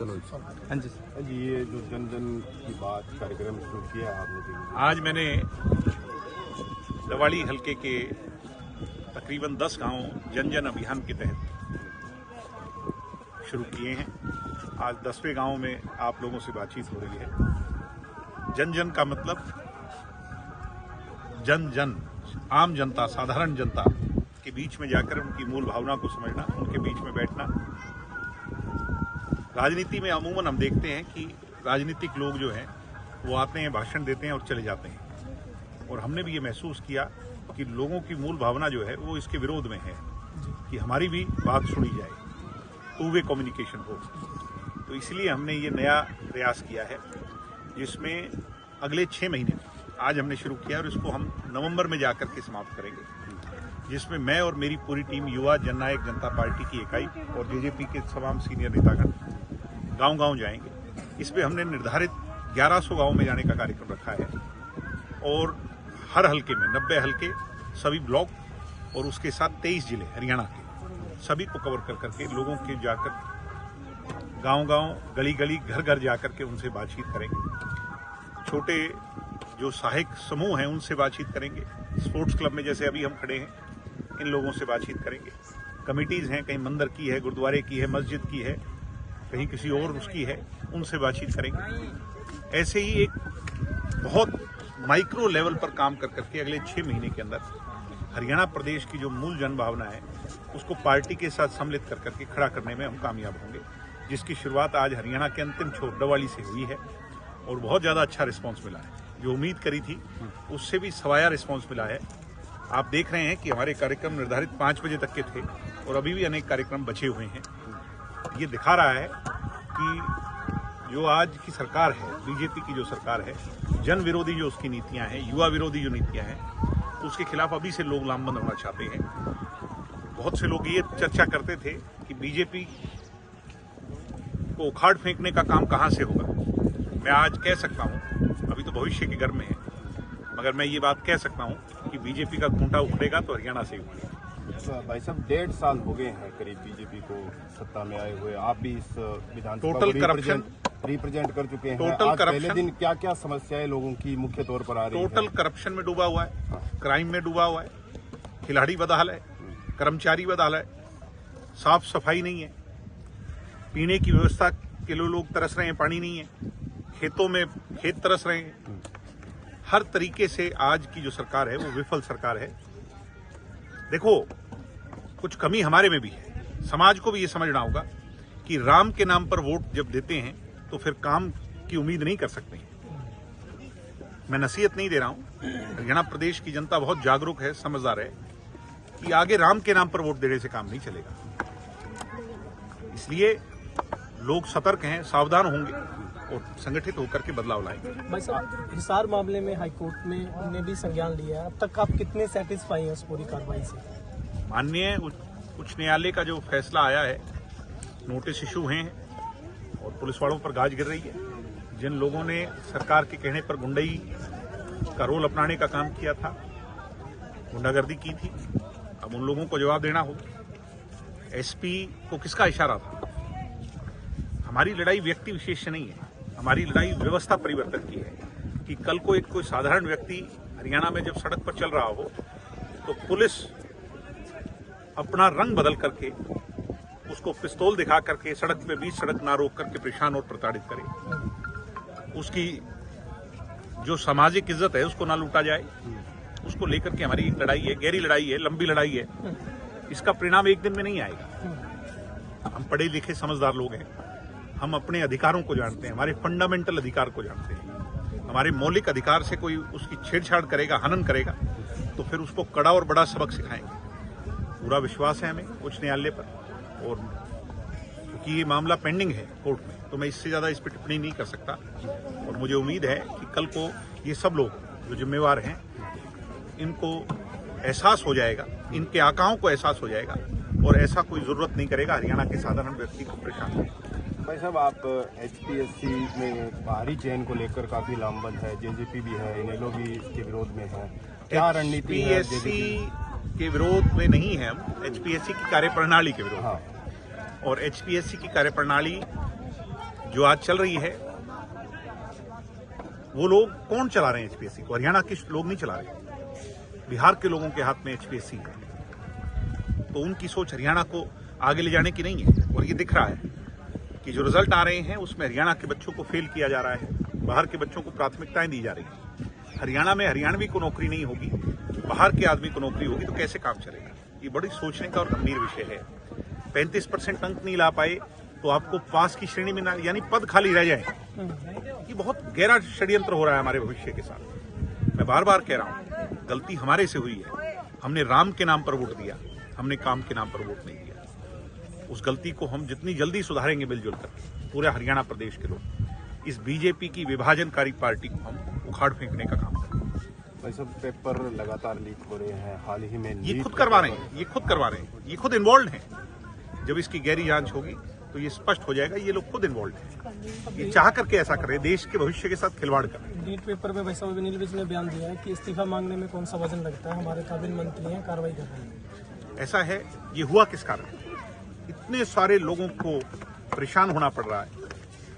चलो हाँ जी जी, ये जो जन जन की बात कार्यक्रम शुरू किया है आपने, आज मैंने लवाड़ी हलके के तकरीबन 10 गांव जन जन अभियान के तहत शुरू किए हैं। आज 10वें गांव में आप लोगों से बातचीत हो रही है। जन जन का मतलब जन जन, आम जनता, साधारण जनता के बीच में जाकर उनकी मूल भावना को समझना, उनके बीच में बैठना। राजनीति में अमूमन हम देखते हैं कि राजनीतिक लोग जो हैं वो आते हैं, भाषण देते हैं और चले जाते हैं। और हमने भी ये महसूस किया कि लोगों की मूल भावना जो है वो इसके विरोध में है कि हमारी भी बात सुनी जाए, टू वे कम्युनिकेशन हो। तो इसलिए हमने ये नया प्रयास किया है जिसमें अगले 6 महीने में, आज हमने शुरू किया और इसको हम नवंबर में जाकर के समाप्त करेंगे, जिसमें मैं और मेरी पूरी टीम युवा जननायक जनता पार्टी की इकाई और जेजेपी के तमाम सीनियर नेतागण गांव-गांव जाएंगे। इसमें हमने निर्धारित 1100 गांव में जाने का कार्यक्रम रखा है और हर हलके में 90 हलके, सभी ब्लॉक और उसके साथ 23 जिले हरियाणा के सभी को कवर कर करके लोगों के जाकर गांव-गांव, गली-गली, घर-घर जाकर के उनसे बातचीत करेंगे। छोटे जो सहायक समूह हैं उनसे बातचीत करेंगे। स्पोर्ट्स क्लब में जैसे अभी हम खड़े हैं, इन लोगों से बातचीत करेंगे। कमिटीज हैं, कहीं मंदिर की है, गुरुद्वारे की है, मस्जिद की है, कहीं किसी और उसकी है, उनसे बातचीत करेंगे। ऐसे ही एक बहुत माइक्रो लेवल पर काम कर करके अगले 6 महीने के अंदर हरियाणा प्रदेश की जो मूल जन भावना है उसको पार्टी के साथ सम्मिलित कर करके खड़ा करने में हम कामयाब होंगे, जिसकी शुरुआत आज हरियाणा के अंतिम छोर डवाली से हुई है और बहुत ज़्यादा अच्छा रिस्पॉन्स मिला है। जो उम्मीद करी थी उससे भी सवाया रिस्पॉन्स मिला है। आप देख रहे हैं कि हमारे कार्यक्रम निर्धारित 5 बजे तक के थे और अभी भी अनेक कार्यक्रम बचे हुए हैं। ये दिखा रहा है कि जो आज की सरकार है, बीजेपी की जो सरकार है, जन विरोधी जो उसकी नीतियां हैं, युवा विरोधी जो नीतियां हैं, उसके खिलाफ अभी से लोग लामबंद होना चाहते हैं। बहुत से लोग ये चर्चा करते थे कि बीजेपी को उखाड़ फेंकने का काम कहां से होगा। मैं आज कह सकता हूं, अभी तो भविष्य के गर्भ में है, मगर मैं ये बात कह सकता हूं कि बीजेपी का खूंटा उखड़ेगा तो हरियाणा से ही उखड़ेगा। भाई साहब 1.5 साल हो गए हैं करीब बीजेपी को सत्ता में आए हुए। आप भी इस विधानसभा टोटल करप्शन रिप्रेजेंट कर चुके हैं। टोटल आज करप्शन, पहले दिन क्या क्या समस्याएं लोगों की मुख्य तौर पर आ रही है? टोटल करप्शन में डूबा हुआ है, क्राइम में डूबा हुआ है, खिलाड़ी बदहाल है, कर्मचारी बदहाल है, साफ सफाई नहीं है, पीने की व्यवस्था के लिए लोग तरस रहे हैं, पानी नहीं है, खेतों में खेत तरस रहे हैं। हर तरीके से आज की जो सरकार है वो विफल सरकार है। देखो, कुछ कमी हमारे में भी है। समाज को भी ये समझना होगा कि राम के नाम पर वोट जब देते हैं तो फिर काम की उम्मीद नहीं कर सकते हैं। मैं नसीहत नहीं दे रहा हूं। हरियाणा प्रदेश की जनता बहुत जागरूक है, समझदार है कि आगे राम के नाम पर वोट देने से काम नहीं चलेगा। इसलिए लोग सतर्क हैं, सावधान होंगे और संगठित होकर के बदलाव लाएंगे। भाई साहब, हिसार मामले में हाईकोर्ट में उन्होंने भी संज्ञान लिया है। अब तक आप कितने सेटिस्फाई हैं उस पूरी कार्रवाई से? माननीय उच्च न्यायालय का जो फैसला आया है, नोटिस इशू हैं और पुलिस वालों पर गाज गिर रही है। जिन लोगों ने सरकार के कहने पर गुंडई का रोल अपनाने का काम किया था, गुंडागर्दी की थी, अब उन लोगों को जवाब देना होगा। एसपी को किसका इशारा था? हमारी लड़ाई व्यक्ति विशेष से नहीं है, हमारी लड़ाई व्यवस्था परिवर्तन की है कि कल को एक कोई साधारण व्यक्ति हरियाणा में जब सड़क पर चल रहा हो तो पुलिस अपना रंग बदल करके उसको पिस्तौल दिखा करके सड़क पे बीच सड़क ना रोक करके परेशान और प्रताड़ित करे। उसकी जो सामाजिक इज्जत है उसको ना लूटा जाए। उसको लेकर के हमारी लड़ाई है, गहरी लड़ाई है, लंबी लड़ाई है। इसका परिणाम एक दिन में नहीं आएगा। हम पढ़े लिखे समझदार लोग हैं, हम अपने अधिकारों को जानते हैं, हमारे फंडामेंटल अधिकार को जानते हैं। हमारे मौलिक अधिकार से कोई उसकी छेड़छाड़ करेगा, हनन करेगा तो फिर उसको कड़ा और बड़ा सबक सिखाएंगे। पूरा विश्वास है हमें उच्च न्यायालय पर, और क्योंकि ये मामला पेंडिंग है कोर्ट में तो मैं इससे ज्यादा इस पर टिप्पणी नहीं कर सकता। और मुझे उम्मीद है कि कल को ये सब लोग जो जिम्मेवार हैं इनको एहसास हो जाएगा, इनके आकाओं को एहसास हो जाएगा और ऐसा कोई जरूरत नहीं करेगा हरियाणा के साधारण व्यक्ति को परेशान करने। भाई साहब, आप HPSC में बाहरी चयन को लेकर काफी लामबंद है, जेजेपी भी है, इनेलो भी इसके विरोध में है। क्या रणनीति है? HPSC के विरोध में नहीं है हम, HPSC की कार्यप्रणाली के विरोध में। और HPSC की कार्यप्रणाली जो आज चल रही है, वो लोग कौन चला रहे हैं एचपीएससी को? हरियाणा के लोग नहीं चला रहे, बिहार के लोगों के हाथ में एचपीएससी है। तो उनकी सोच हरियाणा को आगे ले जाने की नहीं है। और ये दिख रहा है कि जो रिजल्ट आ रहे हैं उसमें हरियाणा के बच्चों को फेल किया जा रहा है, बाहर के बच्चों को प्राथमिकताएं दी जा रही है। हरियाणा में हरियाणवी को नौकरी नहीं होगी, बाहर के आदमी को नौकरी होगी, तो कैसे काम चलेगा? ये बड़ी सोचने का और गंभीर विषय है। 35% अंक नहीं ला पाए तो आपको पास की श्रेणी में ना, यानी पद खाली रह जाए। ये बहुत गहरा षड्यंत्र हो रहा है हमारे भविष्य के साथ। मैं बार बार कह रहा हूं, गलती हमारे से हुई है। हमने राम के नाम पर वोट दिया, हमने काम के नाम पर वोट नहीं दिया। उस गलती को हम जितनी जल्दी सुधारेंगे मिलजुल कर, पूरे हरियाणा प्रदेश के लोग, इस बीजेपी की विभाजनकारी पार्टी को हम उखाड़ फेंकने का काम करेंगे। भाई साहब, पेपर लगातार लीक हो रहे हैं। हाल ही में ये खुद करवा रहे हैं, ये खुद इन्वॉल्व हैं। जब इसकी गहरी जांच होगी तो ये स्पष्ट हो जाएगा, ये लोग खुद इन्वॉल्व हैं। ये चाह करके ऐसा कर रहे हैं, देश के भविष्य के साथ खिलवाड़ कर रहे हैं। लीड पेपर में भाई साहब अनिल विज ने बयान दिया है कि इस्तीफा मांगने में कौन सा वजन लगता है, हमारे काबिल मंत्री हैं, कार्रवाई कर रहे हैं। ऐसा है, ये हुआ किस कारण? इतने सारे लोगों को परेशान होना पड़ रहा है,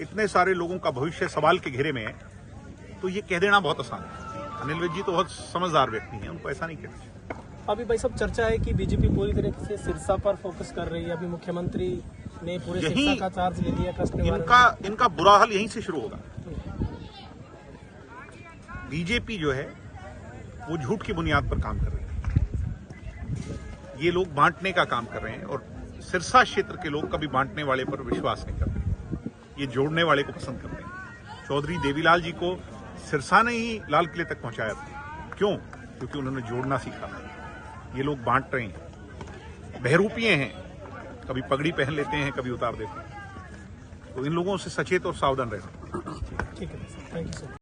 इतने सारे लोगों का भविष्य सवाल के घेरे में है, तो ये कह देना बहुत आसान है। अनिल विज जी तो बहुत समझदार व्यक्ति हैं, उनको ऐसा नहीं कहना चाहिए। अभी भाई साहब चर्चा है कि बीजेपी पूरी तरीके से सिरसा पर फोकस कर रही है। अभी मुख्यमंत्री ने पूरे सिरसा का चार्ज ले लिया। कष्ट निवारण इनका बुरा हाल यहीं से शुरू होगा। बीजेपी जो है वो झूठ की बुनियाद पर काम कर रही है। ये लोग बांटने का काम कर रहे हैं और सिरसा क्षेत्र के लोग कभी बांटने वाले पर विश्वास नहीं करते, ये जोड़ने वाले को पसंद करते हैं। चौधरी देवीलाल जी को सिरसा ने ही लाल किले तक पहुंचाया था। क्यों? क्योंकि उन्होंने जोड़ना सीखा था। ये लोग बांट रहे हैं, बहरूपिये हैं, कभी पगड़ी पहन लेते हैं, कभी उतार देते हैं। तो इन लोगों से सचेत और सावधान रहना। ठीक है, थैंक यू सर।